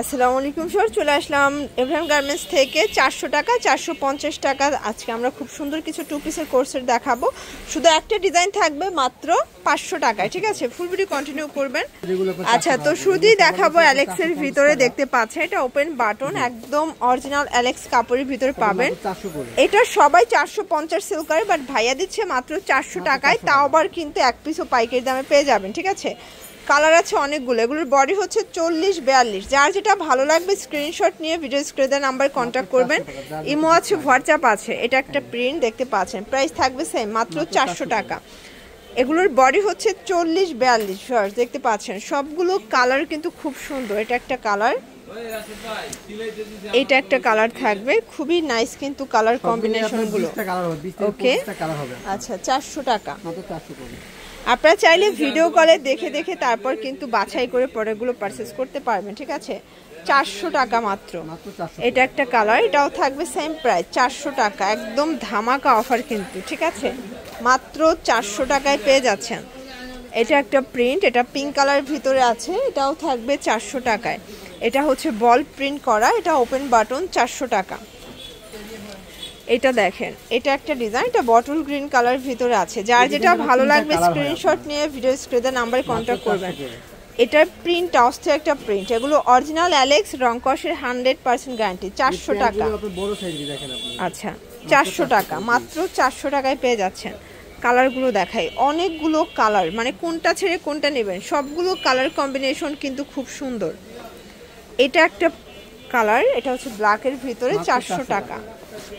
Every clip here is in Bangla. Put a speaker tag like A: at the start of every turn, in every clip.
A: আসসালামু আলাইকুম স্যার, চলে আসলাম এভরিওয়ান গার্মেন্টস থেকে। 400 টাকা 450 টাকা। আজকে আমরা খুব সুন্দর কিছু টু পিসের কোর্সের দেখাবো। শুধু একটা ডিজাইন থাকবে মাত্র 500 টাকায়, ঠিক আছে? ফুল ভিডিও কন্টিনিউ করবেন। আচ্ছা, তো শুরুতেই দেখাবো অ্যালেক্সের ভিতরে। দেখতে পাচ্ছেন এটা ওপেন বাটন, একদম অরিজিনাল অ্যালেক্স কাপড়ের ভিতরে পাবেন। এটা সবাই 450 সেল করে, বাট ভাইয়া দিচ্ছে মাত্র 400 টাকায়। তাও আবার কিন্তু এক পিসও পাইকারি দামে পেয়ে যাবেন, ঠিক আছে? কালার আছে অনেকগুলো, এগুলোর বডি হচ্ছে 40-42। যার যেটা ভালো লাগবে স্ক্রিনশট নিয়ে ভিডিও স্ক্রিনে নাম্বার কন্ট্যাক্ট করবেন। ইমো আছে, হোয়াটসঅ্যাপ আছে। এটা একটা প্রিন্ট দেখতে পাচ্ছেন, প্রাইস থাকবে সেম, মাত্র 400 টাকা। এগুলোর বডি হচ্ছে 40-42 শর্টস দেখতে পাচ্ছেন। সবগুলো কালার কিন্তু খুব সুন্দর। এটা একটা কালার, এটা একটা কালার থাকবে, খুবই নাইস কিন্তু কালার কম্বিনেশনগুলো। ওকে, আচ্ছা 400 টাকা। আপনারা চাইলে ভিডিও কলে দেখে দেখে তারপর কিন্তু বাছাই করে পরেগুলো পারচেজ করতে পারবেন, ঠিক আছে? 400 টাকা মাত্র। এটা একটা কালার, এটাও থাকবে সেম প্রাইস 400 টাকা। একদম ধামাকা অফার কিন্তু, ঠিক আছে? মাত্র 400 টাকায় পেয়ে যাচ্ছেন। এটা একটা প্রিন্ট, এটা পিঙ্ক কালার ভিতরে আছে, এটাও থাকবে 400 টাকায়। এটা হচ্ছে বল প্রিন্ট করা, এটা ওপেন বাটন, 400 টাকা। এটা দেখেন, এটা একটা ডিজাইন, এটা বটল গ্রিন কালার ভিতরে আছে। যার যেটা ভালো লাগবে স্ক্রিনশট নিয়ে ভিডিও স্ক্রিনে নাম্বারে কন্ট্যাক্ট করবেন। এটার প্রিন্ট অস্থির একটা প্রিন্ট। এগুলো অরিজিনাল অ্যালেক্স রংকশের 100% গ্যারান্টি। 400 টাকা। আচ্ছা 400 টাকা মাত্র, 400 টাকায় পেয়ে যাচ্ছেন। কালারগুলো দেখাই, অনেকগুলো কালার, মানে কোনটা ছেড়ে কোনটা নেবেন, সবগুলো কালার কম্বিনেশন কিন্তু খুব সুন্দর। এটা একটা কালার, এটা হচ্ছে ব্ল্যাকের ভিতরে, 400 টাকা।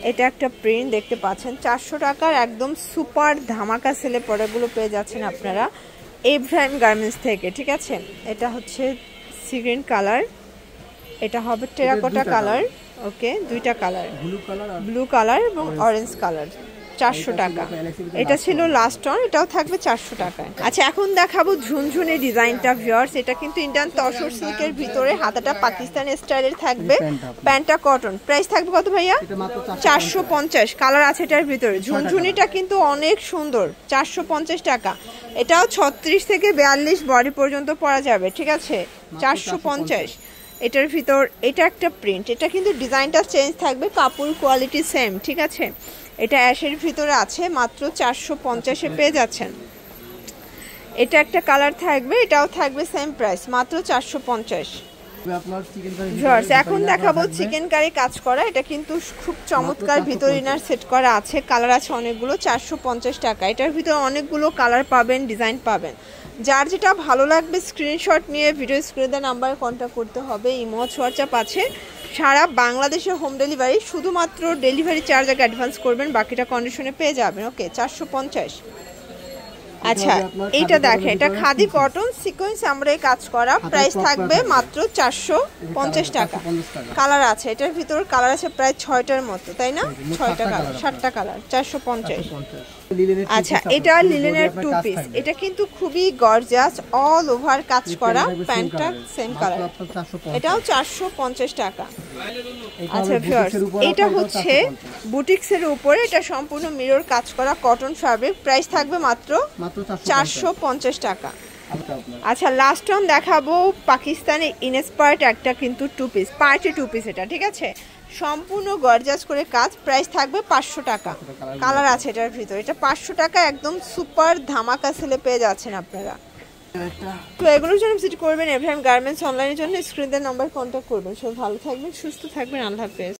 A: এটা একটা প্রিন্ট দেখতে পাচ্ছেন, 400 টাকার একদম সুপার ধামাকা সেলে পরেগুলো পেয়ে যাচ্ছেন আপনারা এভরিওয়ান গার্মেন্টস থেকে, ঠিক আছে? এটা হচ্ছে সি গ্রিন কালার, এটা হবে টেরাকোটা কালার। ওকে, দুইটা কালার, ব্লু কালার এবং অরেঞ্জ কালার, 400 টাকা। এটা ছিল লাস্ট অন, এটাও থাকবে 400 টাকায়। আচ্ছা, এখন দেখাবো ঝুনঝুনে ডিজাইনটা ভিউয়ার্স। এটা কিন্তু ইন্ডিয়ান তসর সিল্কের ভিতরে, হাতাটা পাকিস্তানি স্টাইলের থাকবে, প্যান্টটা কটন। প্রাইস থাকবে কত ভাইয়া? 450। কালার আছে এটার ভিতরে। ঝুনঝুনিটা কিন্তু অনেক সুন্দর, 450 টাকা। এটাও 36 থেকে 42 বডি পর্যন্ত পরা যাবে, ঠিক আছে? 450। এটার ভিতর এটা একটা প্রিন্ট, এটা কিন্তু ডিজাইনটা চেঞ্জ থাকবে, কাপড় কোয়ালিটি সেম, ঠিক আছে? এটা অ্যাশের ভিতরে আছে, মাত্র 450-এ পেয়ে যাচ্ছেন। এটা একটা কালার থাকবে, এটাও থাকবে সেম প্রাইস, মাত্র 450। এখন দেখাবো চিকেন কারি কাজ করা। এটা কিন্তু খুব চমৎকার, ভিতর ইনার সেট করা আছে, কালার আছে অনেকগুলো, 450 টাকা। এটার ভিতরে অনেকগুলো কালার পাবেন, ডিজাইন পাবেন। যার যেটা ভালো লাগবে স্ক্রিনশট নিয়ে ভিডিও স্ক্রিনে নাম্বারে কন্ট্যাক্ট করতে হবে। ইমো হোয়াটসঅ্যাপ আছে। সারা বাংলাদেশে হোম ডেলিভারি, শুধুমাত্র ডেলিভারি চার্জ আগে অ্যাডভান্স করবেন, বাকিটা কন্ডিশনে পেয়ে যাবেন। ওকে, 450। আচ্ছা, এইটা দেখেন, এটা খাদি কটন সিকোয়েন্স আমরা কাজ করা, প্রাইস থাকবে মাত্র 450 টাকা। কালার আছে এটার ভিতর, কালার আছে প্রায় 6টার মতো, তাই না? 6টা কালার, 7টা কালার, 450। আচ্ছা, এটা লিলেনের টু পিস। এটা কিন্তু খুবই গর্জিয়াস, অল ওভার কাজ করা, প্যান্টটা সেম কালার, এটাও 450 টাকা। আচ্ছা ভিউয়ার্স, এটা হচ্ছে বুটিক্সের উপরে, এটা সম্পূর্ণ মিরর কাজ করা, কটন ফ্যাব্রিক, প্রাইস থাকবে মাত্র 450 টাকা। আচ্ছা, লাস্ট টাইম দেখাবো পাকিস্তানি ইনস্পায়ার্ড একটা কিন্তু two piece, party two piece এটা, ঠিক আছে? সম্পূর্ণ গর্জাস করে কাজ, প্রাইস থাকবে 500 টাকা। কালার আছে এটার ভিতরে, এটা 500 টাকা, একদম সুপার ধামাকা সেলে পেয়ে যাচ্ছেন আপনারা। তো এগুলোর জন্য ভিজিট করবেন এভরিওয়ান গার্মেন্টস অনলাইনের জন্য স্ক্রিনের নাম্বার কন্ট্যাক্ট করবেন। সব ভালো থাকবেন, সুস্থ থাকবেন, আল্লাহ হাফেজ।